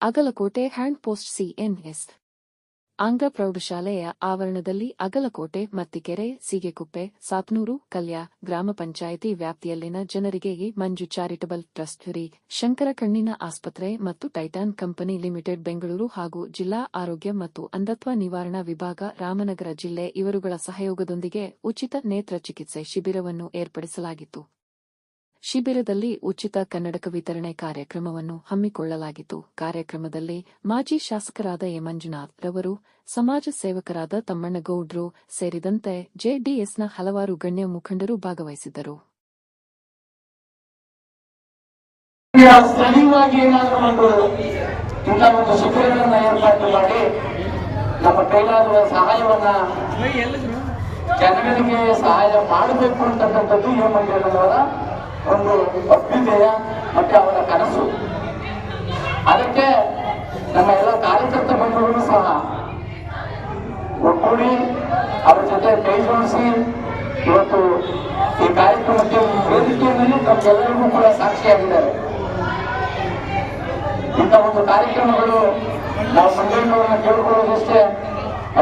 ಅಗಲಕೋಟೆ hand post CNS ಆಂಗ್ಲ ಪ್ರೌಢಶಾಲೆಯ ಆವರಣದಲ್ಲಿ ಅಗಲಕೋಟೆ ಮತ್ತಿಕೆರೆ ಸೀಗೆಕುಪ್ಪೆ ಸಾತ್ನೂರು ಕಲ್ಯಾ ಗ್ರಾಮ ಪಂಚಾಯಿತಿ ವ್ಯಾಪ್ತಿಯಲ್ಲಿನ ಜನರಿಗೆ ಮಂಜು ಚಾರಿಟಬಲ್ ಟ್ರಸ್ಟ್ ಶಂಕರ ಕಣ್ಣಿನ ಆಸ್ಪತ್ರೆ ಮತ್ತು ಟೈಟಾನ್ ಕಂಪನಿ ಲಿಮಿಟೆಡ್ ಬೆಂಗಳೂರು ಹಾಗೂ ಜಿಲ್ಲಾ ಆರೋಗ್ಯ ಮತ್ತು ಅಂಧತ್ವ ನಿವಾರಣಾ ವಿಭಾಗ ರಾಮನಗರ ಜಿಲ್ಲೆ ಇವರುಗಳ ಸಹಯೋಗದೊಂದಿಗೆ ಉಚಿತ ನೇತ್ರ ಚಿಕಿತ್ಸೆ ಶಿಬಿರವನ್ನು ಏರ್ಪಡಿಸಲಾಗಿತ್ತು. ಶಿಬಿರದಲ್ಲಿ ಉಚಿತ ಕನ್ನಡಕ ವಿತರಣೆ ಕಾರ್ಯಕ್ರಮವನ್ನು ಹಮ್ಮಿಕೊಳ್ಳಲಾಗಿತ್ತು. ಕಾರ್ಯಕ್ರಮದಲ್ಲಿ ಮಾಜಿ ಶಾಸಕರಾದ ಎ. ಮಂಜುನಾಥ್ ರವರು, ಸಮಾಜ ಸೇವಕರಾದ ತಮ್ಮಣ್ಣಗೌಡ್ರು ಸೇರಿದಂತೆ ಜೆಡಿಎಸ್ನ ಹಲವಾರು ಗಣ್ಯ ಮುಖಂಡರು ಭಾಗವಹಿಸಿದ್ದರು. ಜನಗಳಿಗೆ ಸಹಾಯ ಮಾಡಬೇಕು ಅಂತಕ್ಕಂಥದ್ದು ಎ. ಮಂಜುನಾಥ್ ಒಂದು ಅಭ್ಯುದಯ ಮತ್ತೆ ಅವರ ಕನಸು. ಅದಕ್ಕೆ ನಮ್ಮ ಎಲ್ಲ ಕಾರ್ಯಕರ್ತ ಬಂಧುಗಳು ಸಹ ಒಗ್ಗೂಡಿ ಅವರ ಜೊತೆ ಕೈ ಜೋಡಿಸಿ ಇವತ್ತು ಈ ಕಾರ್ಯಕ್ರಮಕ್ಕೆ ವೇದಿಕೆಯಲ್ಲಿ ತಮ್ಮೆಲ್ಲರಿಗೂ ಕೂಡ ಸಾಕ್ಷಿಯಾಗಿದ್ದಾರೆ. ಇಂಥ ಒಂದು ಕಾರ್ಯಕ್ರಮಗಳು ನಾವು ಮಂಜಣ್ಣವರನ್ನ ಕೇಳ್ಕೊಳ್ಳೋದಷ್ಟೇ,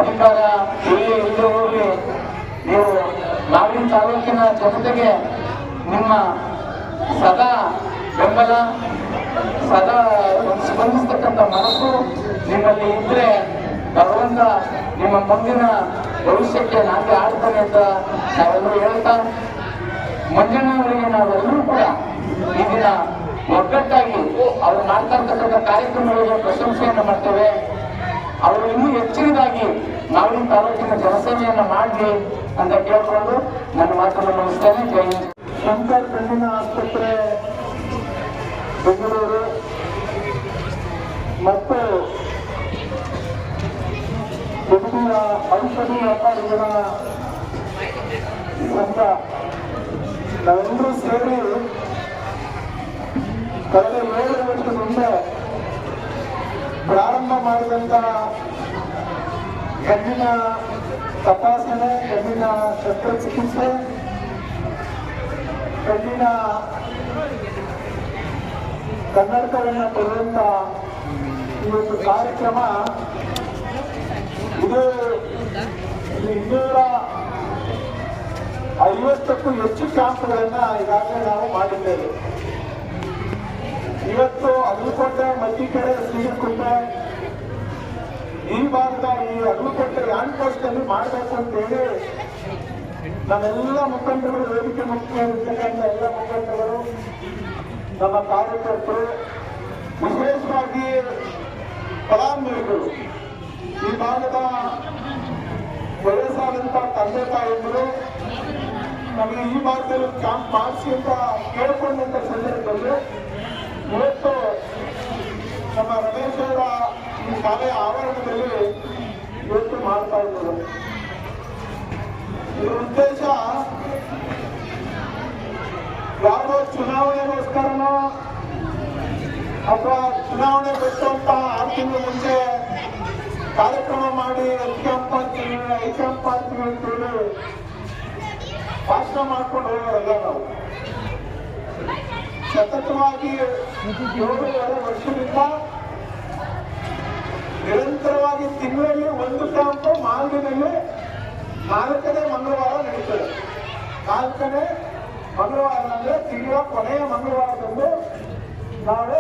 ಅಧಿಕಾರ ಇಲ್ಲೇ ಹೋಗಿ ನೀವು ನಾವಿನ ತಾಲೂಕಿನ ಜನತೆಗೆ ನಿಮ್ಮ ಸದಾ ಬೆಂಬಲ, ಸದಾ ಸ್ಪಂದಿಸ್ತಕ್ಕಂಥ ಮನಸ್ಸು ನಿಮ್ಮಲ್ಲಿ ಇದ್ರೆ ಭಗವಂತ ನಿಮ್ಮ ಮುಂದಿನ ಭವಿಷ್ಯಕ್ಕೆ ನಾವೇ ಆಡ್ತಾನೆ ಅಂತ ನಾವೆಲ್ಲರೂ ಹೇಳ್ತಾ, ಮಂಜಣ್ಣವರಿಗೆ ನಾವೆಲ್ಲರೂ ಕೂಡ ಈ ದಿನ ಒಗ್ಗಟ್ಟಾಗಿ ಅವ್ರು ಮಾಡ್ತಾ ಇರ್ತಕ್ಕಂಥ ಕಾರ್ಯಕ್ರಮಗಳಿಗೆ ಪ್ರಶಂಸೆಯನ್ನು ಮಾಡ್ತೇವೆ. ಅವರು ಇನ್ನೂ ಹೆಚ್ಚಿನದಾಗಿ ನಾವಿನ ತಾಲೂಕಿನ ಜನಸೇವೆಯನ್ನ ಮಾಡಲಿ ಅಂತ ಕೇಳ್ಕೊಂಡು ನನ್ನ ಮಾತನ್ನು ಮುಗಿಸ್ತೇನೆ. ಜೈ ಹಿಂದ್. ಶಂಕರ್ ಕಣ್ಣಿನ ಆಸ್ಪತ್ರೆ ಬೆಂಗಳೂರು ಮತ್ತು ವಿವಿಧ ಔಷಧಿ ವ್ಯಾಪಾರಿಗಳ ಸಂಘ ನಾವೆಲ್ಲರೂ ಸೇರಿ ಕಳೆದ 7 ವರ್ಷದ ಮುಂದೆ ಪ್ರಾರಂಭ ಮಾಡಿದಂತಹ ಕಣ್ಣಿನ ತಪಾಸಣೆ, ಕಣ್ಣಿನ ಶಸ್ತ್ರಚಿಕಿತ್ಸೆ, ಕಣ್ಣಿನ ಕನ್ನಡಕವನ್ನು ಕೊಡುವಂತ ಈ ಒಂದು ಕಾರ್ಯಕ್ರಮ ಇದು 250ಕ್ಕೂ ಹೆಚ್ಚು ಕ್ಯಾಂಪ್ಗಳನ್ನ ಈಗಾಗಲೇ ನಾವು ಮಾಡಿದ್ದೇವೆ. ಇವತ್ತು ಅಗಲಕೋಟೆ ಮತ್ತಿಕೆರೆ ಸೀಗೆಕುಪ್ಪೆ ಈ ಭಾಗದ ಈ ಅಗಲಕೋಟೆ ಹ್ಯಾಂಡ್ ಪೋಸ್ಟ್ ಅಲ್ಲಿ ಮಾಡಬೇಕು ಅಂತೇಳಿ ನಮ್ಮೆಲ್ಲ ಮುಖಂಡರು, ವೇದಿಕೆ ಮುಖ್ಯವಾಗಿರ್ತಕ್ಕಂಥ ಎಲ್ಲ ಮುಖಂಡರು, ನಮ್ಮ ಕಾರ್ಯಕರ್ತರು, ವಿಶೇಷವಾಗಿ ಫಲಾನುಭವಿಗಳು, ಈ ಭಾಗದ ವಯಸ್ಸಾದಂತ ತಂದೆ ತಾಯಿಗಳು ನಮಗೆ ಈ ಭಾಗದಲ್ಲಿ ಕ್ಯಾಂಪ್ ಮಾಡಿಸಿ ಅಂತ ಕೇಳ್ಕೊಂಡಂತ ಸಂದರ್ಭದಲ್ಲಿ ಇವತ್ತು ನಮ್ಮ ರಮೇಶ್ ಅವರ ಈ ಶಾಲೆಯ ಆವರಣದಲ್ಲಿ ಇವತ್ತು ಮಾಡ್ತಾ ಇದ್ದಾರೆ. ಇದರ ಉದ್ದೇಶ ಯಾವುದೋ ಚುನಾವಣೆಗೋಸ್ಕರನೋ ಅಥವಾ ಚುನಾವಣೆ ಬಿಟ್ಟು ಅಂತ 6 ತಿಂಗಳು ಮುಂಚೆ ಕಾರ್ಯಕ್ರಮ ಮಾಡಿ ಕ್ಯಾಂಪ್ ಮಾಡ್ತೀವಿ, ಕ್ಯಾಂಪ್ ಮಾಡ್ತೀವಿ ಅಂತೇಳಿ ಭಾಷಣ ಮಾಡ್ಕೊಂಡು ಹೋಗೋರಲ್ಲ. ನಾವು ಸತತವಾಗಿ 7.5 ವರ್ಷದಿಂದ ನಿರಂತರವಾಗಿ ತಿಂಗಳಲ್ಲಿ 1 ಕ್ಯಾಂಪ್ ಮಾಲ್ದಿನಲ್ಲಿ 4ನೇ ಮಂಗಳವಾರ ನಡೀತದೆ. 4ನೇ ಮಂಗಳವಾರ ಅಂದ್ರೆ ತಿಂಗಳ ಕೊನೆಯ ಮಂಗಳವಾರದಂದು ನಾವು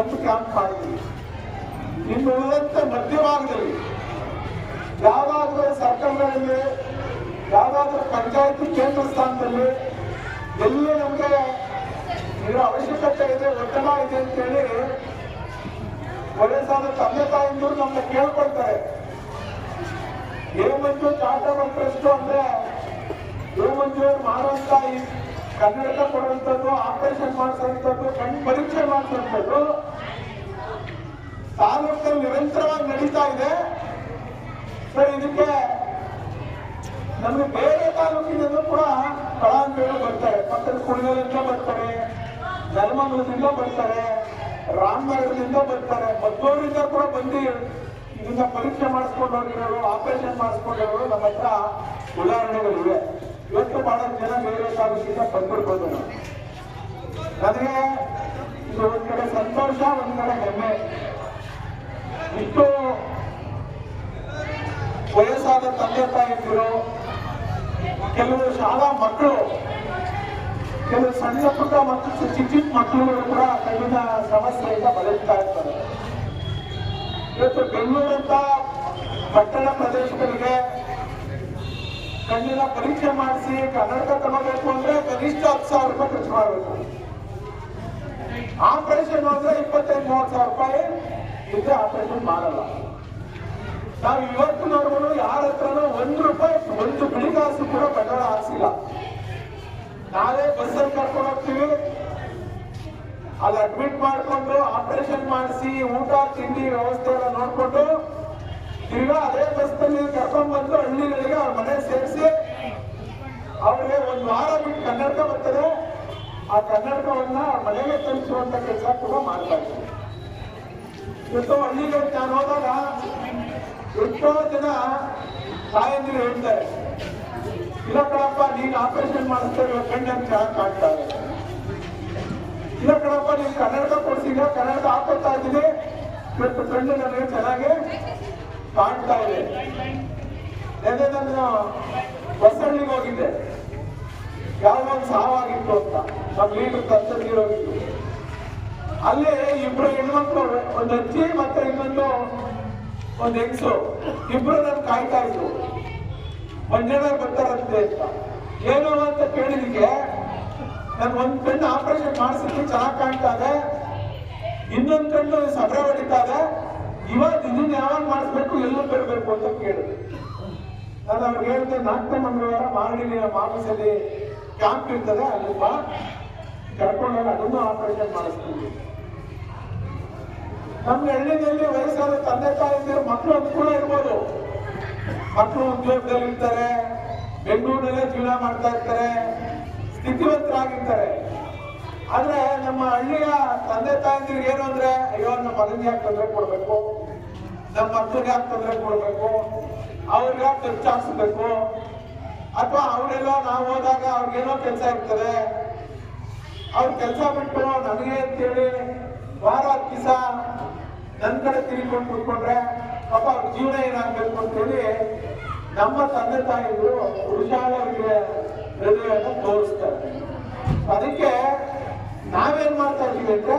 1 ಕ್ಯಾಂಪ್ ಮಾಡಿದ್ದೀವಿ. ಇನ್ನು ಉಳಿದಂತೆ ಮಧ್ಯಭಾಗದಲ್ಲಿ ಯಾವ್ದಾದ್ರೂ ಸರ್ಕಲ್ಗಳಲ್ಲಿ, ಯಾವ್ದಾದ್ರೂ ಪಂಚಾಯತಿ ಕೇಂದ್ರ ಸ್ಥಾನದಲ್ಲಿ ಎಲ್ಲಿ ನಮಗೆ ಇದರ ಅವಶ್ಯಕತೆ ಇದೆ, ಒತ್ತಡ ಇದೆ ಅಂತೇಳಿ ವಯಸ್ಸಾದ ತಂದೆ ತಾಯಿಂದರು ನಮ್ಗೆ ಕೇಳ್ಕೊಳ್ತಾರೆ. ಎ. ಮಂಜು ಚಾರಿಟಬಲ್ ಟ್ರಸ್ಟ್ ಅಂದ್ರೆ ಎ. ಮಂಜು ಮಾಡುವಂತ ಈ ಕನ್ನಡಕ ಕೊಡುವಂಥದ್ದು, ಆಪರೇಷನ್ ಮಾಡಿಸುವಂಥದ್ದು, ಕಣ್ಣು ಪರೀಕ್ಷೆ ಮಾಡಿಸುವಂಥದ್ದು ತಾಲೂಕಲ್ಲಿ ನಿರಂತರವಾಗಿ ನಡೀತಾ ಇದೆ. ಸರ್, ಇದಕ್ಕೆ ನಮ್ಗೆ ಬೇರೆ ತಾಲೂಕಿನಿಂದ ಕೂಡ ಫಲಾನುಭವಿಗಳು ಬರ್ತಾರೆ. ಪಕ್ಕದ ಕುಣಿಗಲಿಂದ ಬರ್ತಾರೆ, ನೆಲಮಂಗಲದಿಂದ ಬರ್ತಾರೆ, ರಾಮನಗರದಿಂದ ಬರ್ತಾರೆ, ಮದ್ದೂರಿಂದ ಕೂಡ ಬಂದು ಇದನ್ನ ಪರೀಕ್ಷೆ ಮಾಡಿಸ್ಕೊಂಡು ಹೋಗಿರೋರು, ಆಪರೇಷನ್ ಮಾಡಿಸ್ಕೊಂಡವರು ನಮ್ಮ ಹತ್ರ ಉದಾಹರಣೆಗಳಿವೆ. ಇವತ್ತು ಬಹಳ ಜನ ಬೇರೆ ತಾಲೂಕಿಂದ ಬಂದಿರ್ಬೋದು. ನನಗೆ ಇದು ಒಂದ್ ಕಡೆ ಸಂತೋಷ, ಒಂದ್ ಕಡೆ ಹೆಮ್ಮೆ. ಇಷ್ಟು ವಯಸ್ಸಾದ ತಂದೆ ತಾಯಿಗಳು, ಕೆಲವು ಶಾಲಾ ಮಕ್ಕಳು, ಕೆಲವು ಸಣ್ಣ ಪುಟ್ಟ ಮಕ್ಕಳು, ಚಿಕ್ಕ ಮಕ್ಕಳುಗಳು ಕೂಡ ಕಣ್ಣಿನ ಸಮಸ್ಯೆಯಿಂದ ಬಳಲ್ತಾ ಇರ್ತಾರೆ. ಇವತ್ತು ಬೆಂಗಳೂರಂತ ಪಟ್ಟಣ ಪ್ರದೇಶಗಳಿಗೆ ಕಣ್ಣಿನ ಪರೀಕ್ಷೆ ಮಾಡಿಸಿ ಕನ್ನಡಕ ತಗೋಬೇಕು ಅಂದ್ರೆ ಕನಿಷ್ಠ 10,000 ರೂಪಾಯಿ ಖರ್ಚು ಮಾಡಬೇಕು. ಆಪರೇಷನ್ ಅಂದ್ರೆ 25-30,000 ರೂಪಾಯಿ ಇದ್ರೆ ಆಪರೇಷನ್ ಮಾಡಲ್ಲ. ನಾವು ಇವತ್ತಿನವರೆಗೂ ಯಾರ ಹತ್ರನೂ ₹1 ಒಂದು ಬಿಳಿಗಾಸು ಕೂಡ ಬಂಡವಾಳ ಹಾಕ್ಸಿಲ್ಲ. ನಾವೇ ಬಸ್ಸಲ್ಲಿ ಕರ್ಕೊಂಡು ಹೋಗ್ತೀವಿ, ಅಲ್ಲಿ ಅಡ್ಮಿಟ್ ಮಾಡಿಕೊಂಡು ಆಪರೇಷನ್ ಮಾಡಿಸಿ ಊಟ ತಿಂಡಿ ವ್ಯವಸ್ಥೆ ಎಲ್ಲ ನೋಡ್ಕೊಂಡು ತಿರ್ಗಾ ಅದೇ ಬಸ್ನಲ್ಲಿ ಕರ್ಕೊಂಡು ಬಂದು ಹಳ್ಳಿಗಳಿಗೆ ಅವ್ರ ಮನೆ ಸೇರಿಸಿ ಅವ್ರಿಗೆ 1 ವಾರ ಬಿಟ್ಟು ಕನ್ನಡಕ ಬರ್ತದೆ, ಆ ಕನ್ನಡಕವನ್ನ ಅವ್ರ ಮನೆಗೆ ತಲುಪಿಸುವಂತ ಕೆಲಸ ಕೂಡ ಮಾಡ್ತಾ ಇದ್ದೀವಿ. ಇವತ್ತು ಹಳ್ಳಿಗಳಿಗೆ ನಾನು ಹೋದಾಗ ಎಷ್ಟೋ ಜನ ತಾಯಂದಿರು ಹೇಳ್ತಾರೆ, ಇಲ್ಲ ಕಣಪ್ಪ ನೀನು ಆಪರೇಷನ್ ಮಾಡಿಸ್ತೇವೆ ಕಣ್ಣನ್ನು ಚೆನ್ನಾಗಿ ಕಾಣ್ತಾ ಇದೆ, ಇಲ್ಲ ಕಣಪ್ಪ ನೀನು ಕನ್ನಡಕ ಕೊಡ್ಸಿದ ಕನ್ನಡಕ ಹಾಕೋತಾ ಇದ್ದೀನಿ, ಇವತ್ತು ಕಣ್ಣು ನನಗೆ ಚೆನ್ನಾಗಿ ಕಾಣ್ತಾ ಇದೆ. ನೆನ್ನೆ ನಾನು ಹೊಸಳ್ಳಿಗೆ ಹೋಗಿದ್ದೆ, ಯಾವಾಗ ಒಂದು ಸಾವಾಗಿತ್ತು ಅಂತ ನಮ್ಮ ಲೀಡರ್ ತಂತ್ರಜ್ಞರು ಹೋಗಿದ್ದು. ಅಲ್ಲಿ 2 ಹೆಣ್ಮಕ್ಳು, ಒಂದು ಅಜ್ಜಿ ಮತ್ತೆ ಇನ್ನೊಂದು ಒಂದು ಹೆಂಗಸು, ಇಬ್ರು ನನ್ ಕಾಯ್ತಾ ಇದ್ರು. ಜನ ಬರ್ತಾರಂತೆ ಅಂತ ಏನು ಅಂತ ಕೇಳಿದಕ್ಕೆ, ನನ್ ಒಂದ್ ಕಣ್ಣು ಆಪರೇಷನ್ ಮಾಡಿಸಿದ್ವಿ ಚೆನ್ನಾಗಿ ಕಾಣ್ತಾ ಇದೆ, ಇನ್ನೊಂದು ಕಣ್ಣು ಸಬ್ರೆ ಹೊಡಿತಾ ಇದೆ, ಇದನ್ನ ಯಾವಾಗ ಮಾಡಿಸ್ಬೇಕು, ಎಲ್ಲೂ ಬರಬೇಕು ಅಂತ ಕೇಳಿದೆ. ನಾನು ಅವ್ರಿಗೆ ಹೇಳಿದೆ, 4ನೇ ಮಂಗಳವಾರ ಮಾಗಡಿಲಿ ನಮ್ಮ ಆಫೀಸಲ್ಲಿ ಕ್ಯಾಂಪ್ ಇರ್ತದೆ, ಅಲ್ಲಿ ಬಾ, ಕರ್ಕೊಂಡೋಗಿ ಅದನ್ನು ಆಪರೇಷನ್ ಮಾಡಿಸ್ತೀವಿ. ನಮ್ಗೆ ಹಳ್ಳಿನಲ್ಲಿ ವಯಸ್ಸಾದ ತಂದೆ ತಾಯಿದ್ರು ಮಕ್ಕಳು ಅನುಕೂಲ ಇರ್ಬೋದು, ಮಕ್ಕಳು ಉದ್ಯೋಗದಲ್ಲಿ ಇರ್ತಾರೆ, ಬೆಂಗಳೂರಲ್ಲೇ ಜೀವನ ಮಾಡ್ತಾ ಇರ್ತಾರೆ, ಸ್ಥಿತಿವಂತರಾಗಿರ್ತಾರೆ. ಆದ್ರೆ ನಮ್ಮ ಹಳ್ಳಿಯ ತಂದೆ ತಾಯಂದಿರಿಗೆ ಏನು ಅಂದ್ರೆ, ಅಯ್ಯೋ ನಮ್ಮ ಮಗನಿಗೆ ಯಾಕೆ ತೊಂದರೆ ಕೊಡ್ಬೇಕು, ನಮ್ಮ ಮಕ್ಕಳಿಗೆ ಯಾಕೆ ತೊಂದರೆ ಕೊಡ್ಬೇಕು, ಅವ್ರಿಗೆ ಯಾಕೆ ಖರ್ಚು ಹಾಕ್ಸ್ಬೇಕು, ಅಥವಾ ಅವರೆಲ್ಲ ನಾವು ಹೋದಾಗ ಅವ್ರಿಗೇನೋ ಕೆಲಸ ಇರ್ತದೆ, ಅವ್ರ ಕೆಲಸ ಬಿಟ್ಟು ನನಗೆ ಅಂತೇಳಿ ವಾರ 10 ದಿವಸ ನನ್ನ ಕಡೆ ತಿರುಗಿಕೊಂಡು ಕೂತ್ಕೊಂಡ್ರೆ ಪಾಪ ಅವ್ರ ಜೀವನ ಏನಾಗಬೇಕು ಅಂತೇಳಿ ನಮ್ಮ ತಂದೆ ತಾಯಿಗಳು ಪುರುಷಾಲರಿಗೆ ಹೃದಯವನ್ನು ತೋರಿಸ್ತಾರೆ. ಅದಕ್ಕೆ ನಾವೇನ್ ಮಾಡ್ತಾ ಇದೀವಿ ಅಂದ್ರೆ,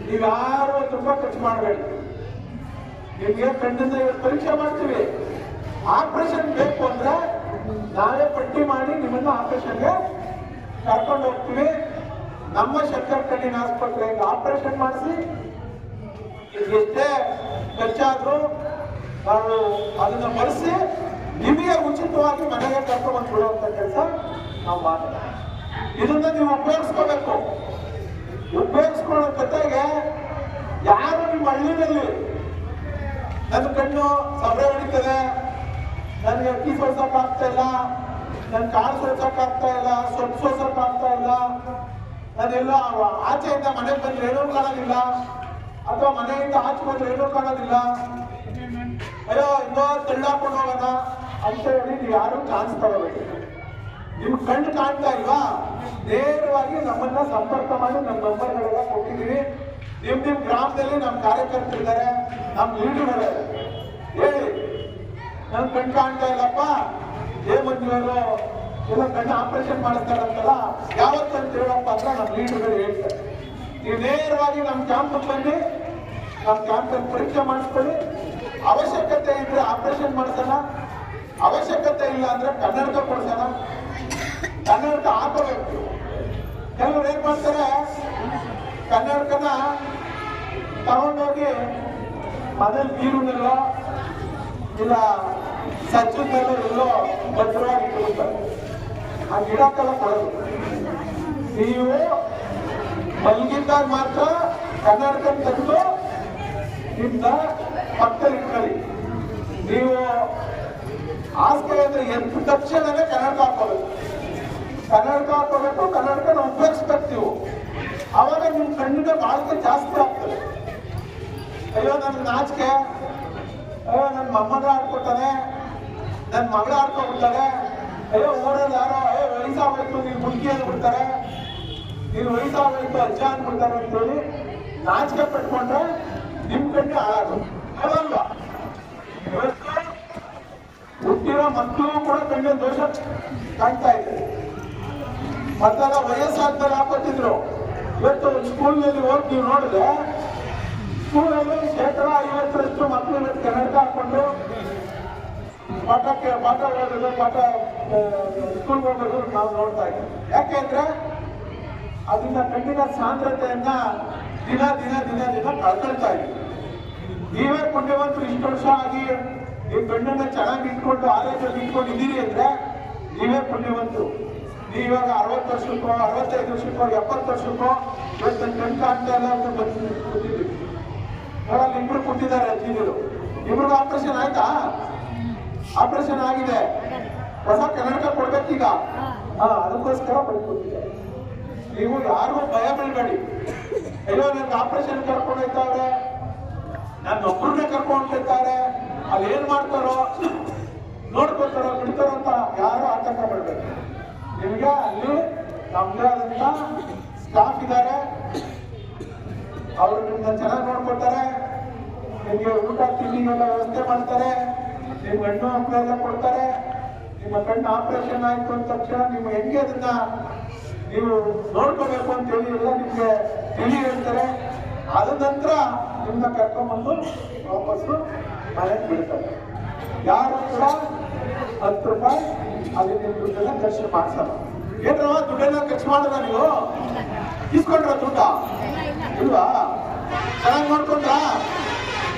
ನೀವ್ಯಾರು ತುಂಬಾ ಖರ್ಚು ಮಾಡಬೇಡಿ, ನಿಮ್ಗೆ ಕಣ್ಣಿಂದ ಪರೀಕ್ಷೆ ಮಾಡ್ತೀವಿ, ಆಪರೇಷನ್ ಬೇಕು ಅಂದ್ರೆ ನಾವೇ ಪಟ್ಟಿ ಮಾಡಿ ನಿಮ್ಮನ್ನ ಆಪರೇಷನ್ಗೆ ಕರ್ಕೊಂಡು ಹೋಗ್ತೀವಿ. ನಮ್ಮ ಶಂಕರ್ ಕಣ್ಣಿನ ಆಸ್ಪತ್ರೆಗೆ ಆಪರೇಷನ್ ಮಾಡಿಸಿ ಎಷ್ಟೇ ಖರ್ಚಾದ್ರೂ ನಾವು ಅದನ್ನ ಬಳಸಿ ನಿಮಗೆ ಉಚಿತವಾಗಿ ಮನೆಗೆ ಕರ್ಕೊಂಡು ಬಂದ್ಬಿಡುವಂತ ಕೆಲಸ ನಾವು ಮಾಡೋಣ. ಇದನ್ನ ನೀವು ಉಪಯೋಗಿಸ್ಕೋಬೇಕು. ಉಪಯೋಗಿಸ್ಕೊಳ್ಳೋ ಜೊತೆಗೆ ಯಾರು ನಿಮ್ಮ ಹಳ್ಳಿನಲ್ಲಿ ನನ್ನ ಕಣ್ಣು ಸಬರೆ ಹೊಡಿತದೆ, ನನಗೆ ಅಕ್ಕಿ ಸೋಸಕ್ ಆಗ್ತಾ ಇಲ್ಲ, ನನ್ ಕಾಳು ಸೋಸಕ್ ಆಗ್ತಾ ಇಲ್ಲ, ಸೊಪ್ಪು ಸೋಸಕ್ ಆಗ್ತಾ ಇಲ್ಲ, ನಾನೆಲ್ಲ ಆಚೆಯಿಂದ ಮನೆಗೆ ಬಂದ್ರೆ ಏನೂ ಕಾಣೋದಿಲ್ಲ, ಅಥವಾ ಮನೆಯಿಂದ ಆಚೆ ಬಂದ್ರೆ ಏನೂ ಕಾಣೋದಿಲ್ಲ, ಅಯ್ಯೋ ಇನ್ನೂ ತೆಳ್ಳಾಕೊಂಡು ಹೋಗೋಣ ಅಂತ ಹೇಳಿ ನೀವು ಯಾರು ಚಾನ್ಸ್ ತಗೋಬೇಕು. ನಿಮ್ ಕಣ್ಣು ಕಾಣ್ತಾ ಇಲ್ವಾ, ನೇರವಾಗಿ ನಮ್ಮನ್ನ ಸಂಪರ್ಕ ಮಾಡಿ ನಮ್ಮ ನಂಬರ್ಗಳೆಲ್ಲ ಕೊಟ್ಟಿದ್ದೀವಿ. ನಿಮ್ ಗ್ರಾಮದಲ್ಲಿ ನಮ್ಮ ಕಾರ್ಯಕರ್ತರಿದ್ದಾರೆ, ನಮ್ಮ ಲೀಡರ್ ಹೇಳಿ, ನನ್ ಕಣ್ಣು ಕಾಣ್ತಾ ಇಲ್ಲಪ್ಪ, ಮಂಜುವರು ಎಲ್ಲ ಕಣ್ಣು ಆಪರೇಷನ್ ಮಾಡಿಸ್ತಾರಂತಲ್ಲ, ಯಾವತ್ತಂತ ಹೇಳಪ್ಪ ಅಂತ ನಮ್ಮ ಲೀಡರ್ಗಳು ಹೇಳ್ತಾರೆ. ನೀವು ನೇರವಾಗಿ ನಮ್ಮ ಕ್ಯಾಂಪ್ ಬನ್ನಿ, ನಮ್ಮ ಕ್ಯಾಂಪಲ್ಲಿ ಪರೀಕ್ಷೆ ಮಾಡಿಸ್ಕೊಳ್ಳಿ. ಅವಶ್ಯಕತೆ ಇದ್ರೆ ಆಪರೇಷನ್ ಮಾಡಿಸೋಣ, ಅವಶ್ಯಕತೆ ಇಲ್ಲ ಅಂದ್ರೆ ಕನ್ನಡಕ ಕೊಡ್ಸೋಣ. ಕನ್ನಡಕ ಹಾಕೋಬೇಕು. ಕೆಲವರು ಏನ್ ಮಾಡ್ತಾರೆ, ಕನ್ನಡಕನ ತಗೊಂಡೋಗಿ ಮನೇಲಿ ನೀರುನೆಲ್ಲೋ ಇಲ್ಲ ಸಚ್ಚುನೆಲ್ಲೋ ಎಲ್ಲೋ ಭದ್ರವಾಗಿ ಇಟ್ಕೊಳ್ತಾರೆ. ಆ ಗಿಡಕ್ಕೆಲ್ಲ ಕೊಡೋದು. ನೀವು ಮಲಗಿದ್ದಾಗ ಮಾತ್ರ ಕನ್ನಡಕ ತೆಗೆದು ನಿಮ್ದ ಪಕ್ಕದಲ್ಲಿ ಇಟ್ಕೊಳ್ಳಿ. ನೀವು ಹಾಸಿಗೆ ಅಂದ್ರೆ ಎದ್ದ ತಕ್ಷಣವೇ ಕನ್ನಡಕ ಹಾಕೋಬೇಕು. ಕನ್ನಡಕ ಹಾಕೋಬೇಕು, ಕನ್ನಡಕನ ಉಪಯೋಗಿಸ್ಬೇಕು ನೀವು. ಅವಾಗ ನಿಮ್ ಕಣ್ಣಿನ ಬಾಳಿಕೆ ಜಾಸ್ತಿ ಆಗ್ತದೆ. ಅಯ್ಯೋ ನನ್ ನಾಚಿಕೆ, ಅಯ್ಯೋ ನನ್ನ ಮೊಮ್ಮಗ ಆಡ್ಕೊತಾನೆ, ನನ್ನ ಮಗಳ ಆಡ್ಕೊಂಡ್ಬಿಡ್ತಾರೆ, ಅಯ್ಯೋ ಊರಲ್ಲಿ ಯಾರೋ ವಯಸ್ಸಾಗಬೇಕು ನೀನು ಮುಲ್ಕಿ ಅಂದ್ಬಿಡ್ತಾರೆ, ನೀನು ವಯಸ್ಸಾಗಬೇಕು ಅಜ್ಜ ಅಂದ್ಬಿಡ್ತಾರೆ ಅಂತೇಳಿ ನಾಚಿಕೆ ಪಟ್ಕೊಂಡ್ರೆ ನಿಮ್ ಕಣ್ಣೆ ಹಾಳಾಗೋದು. ಇನ್ನೊಂದು ದೋಷ ಕಾಣ್ತಾ ಇದೆ. ಮೊದಲೆಲ್ಲ ವಯಸ್ಸಾದ್ಮೇಲೆ ಹಾಕೋತಿದ್ರು. ಇವತ್ತು ಸ್ಕೂಲ್ನಲ್ಲಿ ಹೋಗಿ ನೀವು ನೋಡಿದ್ರೆ ಸ್ಕೂಲಲ್ಲಿ 50% ಮಕ್ಕಳು ಕನ್ನಡಕ ಹಾಕೊಂಡು ಪಾಠ ಓದೋದು, ಸ್ಕೂಲ್ಗೆ ಹೋಗೋದು ನಾವು ನೋಡ್ತಾ ಇದ್ದೀವಿ. ಯಾಕೆಂದ್ರೆ ಅದನ್ನ ಕಣ್ಣಿನ ಸಾಂದ್ರತೆಯನ್ನ ದಿನ ದಿನ ದಿನ ದಿನ ಕಳ್ಕೊಳ್ತಾ ಇದ್ದೀವಿ. ನೀವೇ ಪುಣ್ಯವಂತರು ಇಷ್ಟು ವರ್ಷ ಆಗಿ ನೀವು ಕಣ್ಣನ್ನ ಚೆನ್ನಾಗಿ ಇಟ್ಕೊಂಡು ಆರೋಗ್ಯದಲ್ಲಿ ಇಟ್ಕೊಂಡು ಇದ್ದೀರಿ ಅಂದ್ರೆ ನೀವೇ ಪುಣ್ಯವಂತರು. ನೀವಾಗ 60 ವರ್ಷಕ್ಕೋ 65 ವರ್ಷಕ್ಕೋ 70 ವರ್ಷಕ್ಕೋ ಇವತ್ತು ಕಣ್ ಕಾಣ್ತಾ ಇಲ್ಲ ಅಂತ ಬಂದಿದ್ದೀವಿ. ಅವರಲ್ಲಿ ಇಬ್ರು ಕೊಟ್ಟಿದ್ದಾರೆ ಅಜ್ಜಿಗಳು. ಇಬ್ರಿಗೂ ಆಪರೇಷನ್ ಆಯ್ತಾ? ಆಪರೇಷನ್ ಆಗಿದೆ. ಹೊಸ ಕನ್ನಡಕ ಕೊಡ್ಬೇಕೀಗ. ಅದಕ್ಕೋಸ್ಕರ ಬರ್ಕೊಟ್ಟಿದ್ದಾರೆ. ನೀವು ಯಾರಿಗೂ ಭಯ ಬೀಳ್ಬೇಡಿ. ಅಯ್ಯೋ ನನ್ಗೆ ಆಪರೇಷನ್ ಕರ್ಕೊಂಡು ಹೋಗ್ತಾರೆ, ನನ್ನ ಒಬ್ಬರನ್ನೇ ಕರ್ಕೊಂಡು ಹೋಗ್ತಾರೆ, ಅಲ್ಲಿ ಏನ್ ಮಾಡ್ತಾರೋ ನೋಡ್ಕೊತಾರೋ ಬಿಡ್ತಾರೋ ಅಂತ ಯಾರು ಆತಂಕ ಮಾಡ್ಬೇಕು. ನಿಮ್ಗೆ ಅಲ್ಲಿ ನಮ್ದೇ ಆದಂತ ಸ್ಟಾಫ್ ಇದ್ದಾರೆ, ಅವರು ನಿಮ್ನ ಚೆನ್ನಾಗಿ ನೋಡ್ಕೊತಾರೆ, ನಿಮ್ಗೆ ಊಟ ತಿಂಡಿಗೆಲ್ಲ ವ್ಯವಸ್ಥೆ ಮಾಡ್ತಾರೆ, ನಿಮ್ ಹಣ್ಣು ಹಂಪಲೆಲ್ಲ ಕೊಡ್ತಾರೆ. ನಿಮ್ಮ ಕಣ್ಣು ಆಪರೇಷನ್ ಆಯ್ತು ಅಂದ ತಕ್ಷಣ ನೀವು ಹೆಂಗೆ ಅದನ್ನ ನೀವು ನೋಡ್ಕೋಬೇಕು ಅಂತ ಹೇಳಿ ಎಲ್ಲ ನಿಮ್ಗೆ ತಿಳಿ ಹೇಳ್ತಾರೆ. ಅದ ನಂತರ ನಿಮ್ನ ಕರ್ಕೊಂಡ್ಬಂದು ವಾಪಸ್ಸು ಮನೆಗೆ ಬಿಡ್ತಾರೆ. ಯಾರು ಕೂಡ 10 ರೂಪಾಯಿ ಅಲ್ಲಿ ನಿಮ್ಮ ದುಡ್ಡನ್ನ ಖರ್ಚು ಮಾಡ್ಸಲ್ಲ. ಏನ್ರವ ದುಡ್ಡೆಲ್ಲ ಖರ್ಚು ಮಾಡಿದ್ರ ನೀವು? ಇಸ್ಕೊಂಡ್ರ ದುಡ್ಡ ಇಲ್ವಾ? ಚೆನ್ನಾಗಿ ನೋಡ್ಕೊಂಡ್ರ?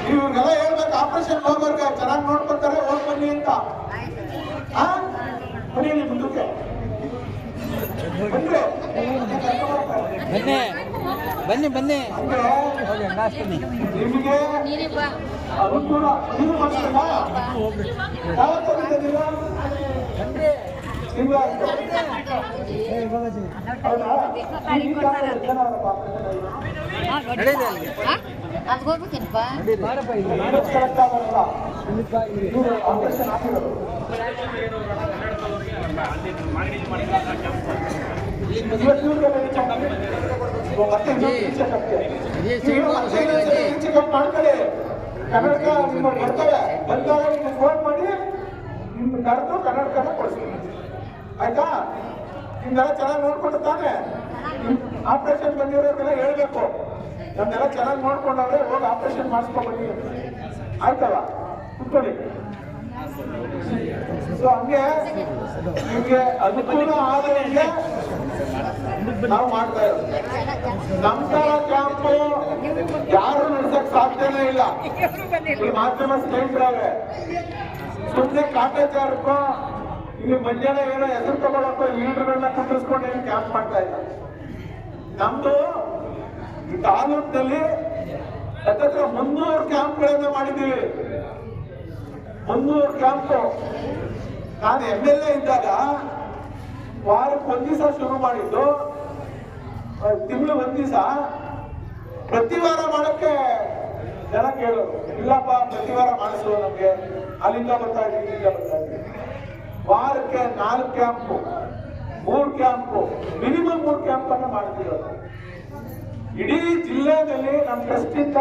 ನೀವು ಇವ್ರಿಗೆಲ್ಲ ಹೇಳ್ಬೇಕು, ಆಪರೇಷನ್ ಹೋಗೋರ್ಗೆ ಚೆನ್ನಾಗಿ ನೋಡ್ಕೊತಾರೆ, ಹೋಗ್ ಬನ್ನಿ ಅಂತ. ಬನ್ನಿ ಮುಂದಕ್ಕೆ ಬನ್ನಿ ಬನ್ನಿ ನಿಮಗೆ ಅನುಕೂಲ. ನೀವು ಮಾಡ್ತೀರಾ? ಯಾವತ್ತಿದ್ದೀರಾ? ಮಾಡ್ತಾರೆ. ಕನ್ನಡಕ ನಿಮ್ಮ ಬರ್ತಾರೆ, ಬಂದಾಗ ನಿಮ್ಗೆ ಫೋನ್ ಮಾಡಿ ನಿಮ್ಗೆ ಕರೆದು ಕನ್ನಡಕನ ಕೊಡ್ತೀನಿ. ಆಯ್ತಾ? ನಿಮ್ಗೆಲ್ಲ ಚೆನ್ನಾಗಿ ನೋಡ್ಕೊಂಡು ತಾನೆ ಆಪರೇಷನ್ ಬಂದಿರೋರಿಗೆಲ್ಲ ಹೇಳ್ಬೇಕು, ನಮ್ನೆಲ್ಲ ಚೆನ್ನಾಗಿ ನೋಡ್ಕೊಂಡವ್ರೆ, ಹೋಗಿ ಆಪರೇಷನ್ ಮಾಡಿಸ್ಕೊಂಡ್ಬನ್ನಿ. ಆಯ್ತಲ್ಲ? ಕುತ್ಕೊಳ್ಳಿ. ಸೊ ಹಂಗೆ ನಿಮ್ಗೆ ಅನುಕೂಲ ಆದಂಗೆ ನಾವು ಮಾಡ್ತಾ ಇರೋದು. ನಮ್ತರ ಕ್ಯಾಂಪು ಯಾರು ನಡೆಸಕ್ ಸಾಧ್ಯನೇ ಇಲ್ಲ. ಈ ಮಾಧ್ಯಮ ಸ್ನೇಹಿತರಾಗ ಸುಮ್ಮನೆ ಕಾಟಾಚಾರಕ್ಕೋ ಇಲ್ಲಿ ಮಂಜಾನೆ ಏನೋ ಹೆಸರು ತಗೊಳಕ್ಕೋ ಲೀಡರ್ಗಳನ್ನ ಕುಂದಿಸ್ಕೊಂಡು ಏನು ಕ್ಯಾಂಪ್ ಮಾಡ್ತಾ ಇಲ್ಲ. ನಮ್ದು ಈ ತಾಲೂಕಿನಲ್ಲಿ ಹತ್ತತ್ರ 300 ಕ್ಯಾಂಪ್ಗಳನ್ನ ಮಾಡಿದ್ದೀವಿ. 300 ಕ್ಯಾಂಪ್. ನಾನು MLA ಇದ್ದಾಗ ವಾರಕ್ಕೆ 1 ದಿವಸ ಶುರು ಮಾಡಿದ್ದು, ತಿಂಗಳು 1 ದಿವಸ. ಪ್ರತಿ ವಾರ ಮಾಡಕ್ಕೆ ಜನ ಕೇಳೋರು, ಇಲ್ಲಪ್ಪ ಪ್ರತಿ ವಾರ ಮಾಡಿಸುವ, ನಮ್ಗೆ ಅಲ್ಲಿಂದ ಬರ್ತಾ ಇದ್ದೀವಿ, ಇಲ್ಲಿಂದ ಬರ್ತಾ ಇದ್ದೀವಿ. ವಾರಕ್ಕೆ 4 ಕ್ಯಾಂಪು, 3 ಕ್ಯಾಂಪು, ಮಿನಿಮಮ್ 3 ಕ್ಯಾಂಪ್ ಅನ್ನ ಮಾಡ್ತಿರೋದು. ಇಡೀ ಜಿಲ್ಲೆಯಲ್ಲಿ ನಮ್ಮ ಟ್ರಸ್ಟ್ ಇಂದ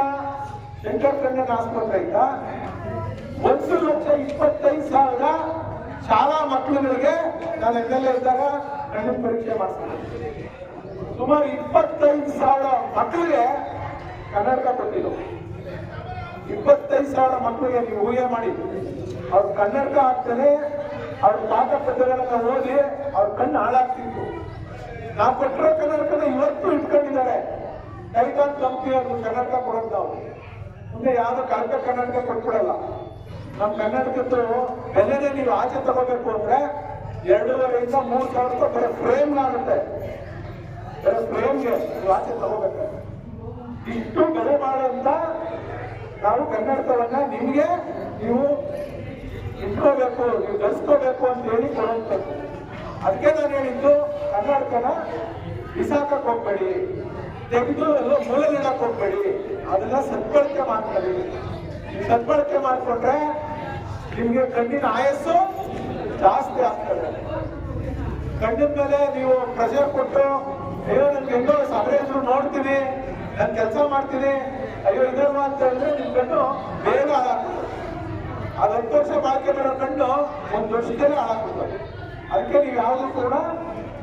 ಶಂಕರ್ ಕಣ್ಣನ್ ಆಸ್ಪತ್ರೆಯಿಂದ 1,25,000 ಶಾಲಾ ಮಕ್ಕಳುಗಳಿಗೆ ನಾನು MLA ಇದ್ದಾಗ ಕಣ್ಣಿನ ಪರೀಕ್ಷೆ ಮಾಡಿಸ್ತೀನಿ. ಸುಮಾರು 25,000 ಮಕ್ಕಳಿಗೆ ಕನ್ನಡಕ ಕೊಟ್ಟಿದ್ದು. 25,000 ಮಕ್ಕಳಿಗೆ ನೀವು ಊಹೆ ಮಾಡಿ, ಅವ್ರ ಕನ್ನಡಕ ಹಾಕ್ತಾನೆ, ಅವ್ರ ಪಾಠ ಪದ್ಯಗಳನ್ನ ಓದಿ ಅವ್ರ ಕಣ್ಣು ಹಾಳಾಗ್ತಿತ್ತು. ನಾವು ಕೊಟ್ಟಿರೋ ಕನ್ನಡಕನ ಇವತ್ತು ಇಟ್ಕೊಂಡಿದ್ದಾರೆ. ಕೈಗಾಲ್ ಕಂಪ್ನಿ ಅವ್ರು ಕನ್ನಡಕ ಕೊಡೋದು. ನಾವು ಮುಂದೆ ಯಾವ್ದು ಕಳಕ ಕನ್ನಡಕ ಕೊಟ್ಬಿಡಲ್ಲ. ನಮ್ಮ ಕನ್ನಡಕದ್ದು ಬೆಲೆನೇ ನೀವು ಆಚೆ ತಗೋಬೇಕು ಅಂದ್ರೆ 2,500 ಇಂದ 3,000 ರೂಪಾಯಿ ಬರೀ ಫ್ರೇಮ್ ಆಗುತ್ತೆ. ಬರೀ ಫ್ರೇಮ್ಗೆ ನೀವು ಆಚೆ ತಗೋಬೇಕು. ಇಷ್ಟು ಬೆಲೆ ಮಾಡೋಂತ ನಾವು ಕನ್ನಡಕವನ್ನ ನಿಮ್ಗೆ ನೀವು ಇಟ್ಕೋಬೇಕು, ನೀವು ಧರಿಸ್ಕೋಬೇಕು ಅಂತ ಹೇಳಿ ಕೊಡುವಂಥದ್ದು. ಅದಕ್ಕೆ ನಾನು ಹೇಳಿದ್ದು, ಕನ್ನಡಕನ ಬಿಸಾಕಕ್ಕೆ ಹೋಗ್ಬೇಡಿ, ತೆಗೆದು ಎಲ್ಲ ಮೂಲಗಿಡಕ್ಕೆ ಹೋಗ್ಬೇಡಿ, ಅದನ್ನ ಸದ್ಬಳಕೆ ಮಾಡ್ಕೊಳ್ಳಿ. ಸದ್ಬಳಕೆ ಮಾಡ್ಕೊಂಡ್ರೆ ನಿಮ್ಗೆ ಕಣ್ಣಿನ ಆಯಸ್ಸು ಜಾಸ್ತಿ ಆಗ್ತದೆ. ಕಣ್ಣಿನ ಮೇಲೆ ನೀವು ಪ್ರೆಷರ್ ಕೊಟ್ಟು, ಅಯ್ಯೋ ನನ್ಗೆ ಹೆಂಗೋ ಸಭೆಯದ್ರು ನೋಡ್ತೀನಿ, ನಾನು ಕೆಲಸ ಮಾಡ್ತೀನಿ, ಅಯ್ಯೋ ಇದಲ್ವಾ ಅಂತ ಹೇಳಿದ್ರೆ ನಿಮ್ ಕಣ್ಣು ಬೇಗ ಅದು 10 ವರ್ಷ ಬಾಳಿಕೆ ಬರೋ ಕಣ್ಣು 1 ವರ್ಷದಲ್ಲೇ ಹಾಳಾಗ್ಬಿಡ್ತದೆ. ಅದಕ್ಕೆ ನೀವು ಯಾವುದು ಕೂಡ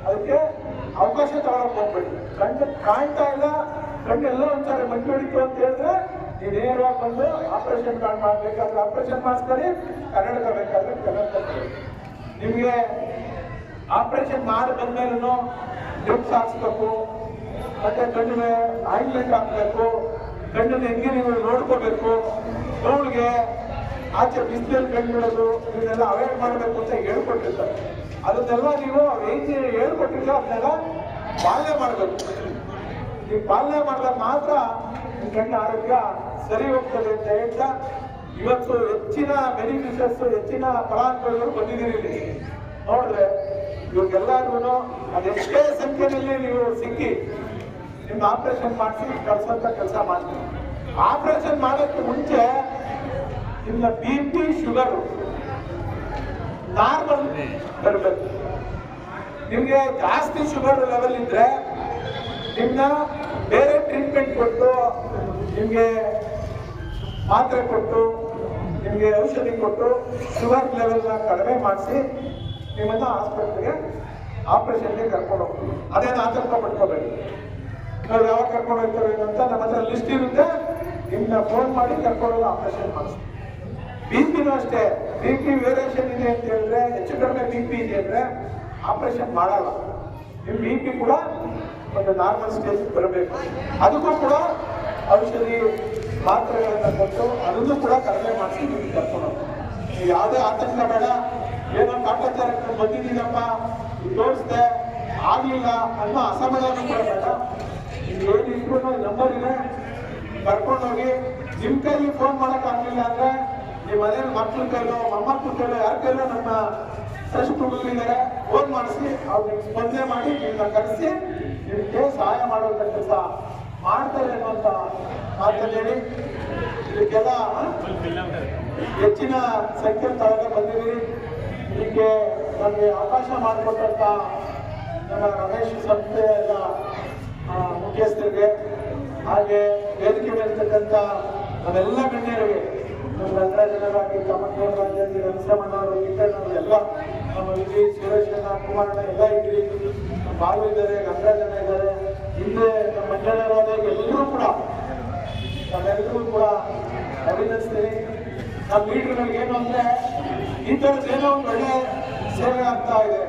ಅದಕ್ಕೆ ಅವಕಾಶ ತಗೊಳಕ್ ಹೋಗ್ಬೇಡಿ. ಕಣ್ಣು ಕಾಣ್ತಾ ಇಲ್ಲ, ಕಣ್ಣು ಎಲ್ಲ ಒಂದ್ಸಾರಿ ಮಂಜು ಹೊಡಿತು ಅಂತ ಹೇಳಿದ್ರೆ ನೀವು ನೇರವಾಗಿ ಬಂದು ಆಪರೇಷನ್ ಮಾಡ್ಬೇಕಾದ್ರೆ ಆಪರೇಷನ್ ಮಾಡಿಸ್ತಾರೆ, ಕನ್ನಡಕ ಬೇಕಾದ್ರೆ ಕನ್ನಡಕ. ನಿಮಗೆ ಆಪರೇಷನ್ ಮಾಡಿ ಬಂದ್ಮೇಲೂ ಡ್ರಿಪ್ಸ್ ಹಾಕ್ಸ್ಬೇಕು, ಮತ್ತೆ ಕಣ್ಣಿಗೆ ಆಯಿಂಟ್ಮೆಂಟ್ ಹಾಕ್ಬೇಕು, ಕಣ್ಣನ್ನು ಹೆಂಗೆ ನೀವು ನೋಡ್ಕೋಬೇಕು, ನೋವಿಗೆ ಆಚೆ ಬಿಸಿಲಲ್ಲಿ ಕಣ್ಣು ಬಿಡೋದು ಇದನ್ನೆಲ್ಲ ಅವಾಯ್ಡ್ ಮಾಡಬೇಕು ಅಂತ ಹೇಳ್ಕೊಟ್ಟಿರ್ತಾರೆ. ಅದನ್ನೆಲ್ಲ ನೀವು ಹೆಂಗೆ ಹೇಳ್ಕೊಟ್ಟಿದ್ರೆ ಅದನ್ನೆಲ್ಲ ಪಾಲನೆ ಮಾಡಬೇಕು. ನೀವು ಪಾಲನೆ ಮಾಡಿದಾಗ ಮಾತ್ರ ನಿಮ್ಮ ಕಣ್ಣ ಆರೋಗ್ಯ ಸರಿ ಹೋಗ್ತದೆ ಅಂತ ಹೇಳ್ತಾ ಇವತ್ತು ಹೆಚ್ಚಿನ ಬೆನಿಫಿಷರ್ಸ್, ಹೆಚ್ಚಿನ ಫಲಾನುಭವಿಗಳು ಬಂದಿದ್ದೀರಿ ಇಲ್ಲಿ. ನೋಡಿದ್ರೆ ಇವ್ರಿಗೆಲ್ಲರಿಗೂ ಅದೆಷ್ಟೇ ಸಂಖ್ಯೆಯಲ್ಲಿ ನೀವು ಸಿಕ್ಕಿ ನಿಮ್ಮ ಆಪರೇಷನ್ ಮಾಡಿಸಿ ಕಳ್ಸೋಂಥ ಕೆಲಸ ಮಾಡ್ತೀವಿ. ಆಪರೇಷನ್ ಮಾಡೋಕ್ಕೆ ಮುಂಚೆ ನಿಮ್ಮ BP, ಶುಗರು ನಾರ್ಮಲ್ ಬರಬೇಕು. ನಿಮಗೆ ಜಾಸ್ತಿ ಶುಗರ್ ಲೆವೆಲ್ ಇದ್ರೆ ನಿಮ್ನ ಬೇರೆ ಟ್ರೀಟ್ಮೆಂಟ್ ಕೊಟ್ಟು, ನಿಮಗೆ ಮಾತ್ರೆ ಕೊಟ್ಟು, ನಿಮಗೆ ಔಷಧಿ ಕೊಟ್ಟು ಶುಗರ್ ಲೆವೆಲ್ನ ಕಡಿಮೆ ಮಾಡಿಸಿ ನಿಮ್ಮನ್ನ ಆಸ್ಪತ್ರೆಗೆ ಆಪರೇಷನ್ಗೆ ಕರ್ಕೊಂಡು ಹೋಗ್ತೀವಿ. ಅದೇನು ಆತಂಕ ಪಡ್ಕೋಬೇಡಿ. ನಾವು ಯಾವಾಗ ಕರ್ಕೊಂಡು ಹೋಗ್ತಾರೆ ಅಂತ ನಮ್ಮ ಹತ್ರ ಲಿಸ್ಟ್ ಇರುತ್ತೆ, ನಿಮ್ಮನ್ನ ಫೋನ್ ಮಾಡಿ ಕರ್ಕೊಂಡೋಗಿ ಆಪರೇಷನ್ ಮಾಡಿಸ್ತೀವಿ. BP ಅಷ್ಟೇ, BP ವೇರಿಯೇಷನ್ ಇದೆ ಅಂತ ಹೇಳಿದ್ರೆ, ಹೆಚ್ಚು ಕಡಿಮೆ BP ಇದೆ ಅಂದ್ರೆ ಆಪರೇಷನ್ ಮಾಡಲ್ಲ. ನಿಮ್ಮ BP ಕೂಡ ಒಂದು ನಾರ್ಮಲ್ ಸ್ಟೇಜ್ ಬರಬೇಕು. ಅದಕ್ಕೂ ಕೂಡ ಔಷಧಿ ಮಾತ್ರೆಗಳನ್ನ ಕೊಟ್ಟು ಅದನ್ನು ಕೂಡ ಕಡಿಮೆ ಮಾಡಿಸಿ ನಿಮ್ಗೆ ಕರ್ಕೊಂಡು ಹೋಗ್ತೀವಿ. ನೀವು ಯಾವುದೇ ಆತಂಕ ಬೇಡ. ಏನೋ ಕಾಟಾಚಾರಕ್ಕೆ ಬಂದಿದ್ದೀನಪ್ಪ, ತೋರಿಸ್ದೆ ಆಗ್ಲಿಲ್ಲ ಅನ್ನೋ ಅಸಮಾಧಾನ ಕೂಡ ಬೇಡ. ಏನಿದ್ರು ನಂಬರ್ ಇದೆ, ಕರ್ಕೊಂಡೋಗಿ. ನಿಮ್ಮ ಕೈಲಿ ಫೋನ್ ಮಾಡಕ್ ಆಗ್ಲಿಲ್ಲ ಅಂದ್ರೆ ನಿಮ್ಮ ಮನೇಲಿ ಮಕ್ಳ ಕೈಲೋ ಮೊಮ್ಮಕ್ಳ ಕೈಲೋ ಯಾರ ಕೈಲೋ ನಮ್ಮ ಸೃಷ್ಟಿಗಳಿದ್ದಾರೆ, ಫೋನ್ ಮಾಡಿಸಿ ಅವ್ರಿಗೆ ಸ್ಪಂದನೆ ಮಾಡಿ ನಿಮ್ಮನ್ನ ಕರೆಸಿ ನಿಮಗೆ ಸಹಾಯ ಮಾಡುವಂತ ಕೆಲಸ ಮಾಡ್ತಾರೆ ಅನ್ನುವಂತ ಮಾತನ್ನು ಹೇಳಿ ಇದಕ್ಕೆಲ್ಲ ಹೆಚ್ಚಿನ ಸಂಖ್ಯೆ ತಗೊಂಡು ಬಂದಿದ್ದೀರಿ. ಇದಕ್ಕೆ ನಮಗೆ ಅವಕಾಶ ಮಾಡಿಕೊಟ್ಟಂತ ನಮ್ಮ ರಮೇಶ್ ಸಂಸ್ಥೆಯ ಮುಖ್ಯಸ್ಥರಿಗೆ, ಹಾಗೆ ವೇದಿಕೆ ಮೇಲಿರ್ತಕ್ಕಂಥ ನಮ್ಮೆಲ್ಲ ಗಣ್ಯರಿಗೆ, ನಮ್ಮ ರಂಗರಾಜನರಾಗಿ, ಕಮಲರಾಜಿ, ನರಸಿಂಹಣ್ಣವರು, ಕಿಟ್ಟಣ್ಣವರು ಎಲ್ಲ, ನಮ್ಮ ವಿಜಿ, ಸುರೇಶಣ್ಣ, ಕುಮಾರಣ್ಣ ಎಲ್ಲ ಇದ್ರಿ, ನಮ್ಮ ಬಾಲು ಇದ್ದಾರೆ, ರಂಗರಾಜನ ಇದ್ದಾರೆ, ಹಿಂದೆ ನಮ್ಮ ಮಂಜಣ್ಣರಾದ ಎಲ್ಲರೂ ಕೂಡ ನಮ್ಮೆಲ್ಲರೂ ಕೂಡ ಅಭಿನಂದಿಸ್ತೀನಿ. ನಮ್ಮ ಲೀಡರ್ಗಳಿಗೆ ಏನು ಅಂದ್ರೆ ಈ ಥರದ್ದು ಏನೋ ಒಂದು ಒಳ್ಳೆ ಸೇವೆ ಆಗ್ತಾ ಇದೆ.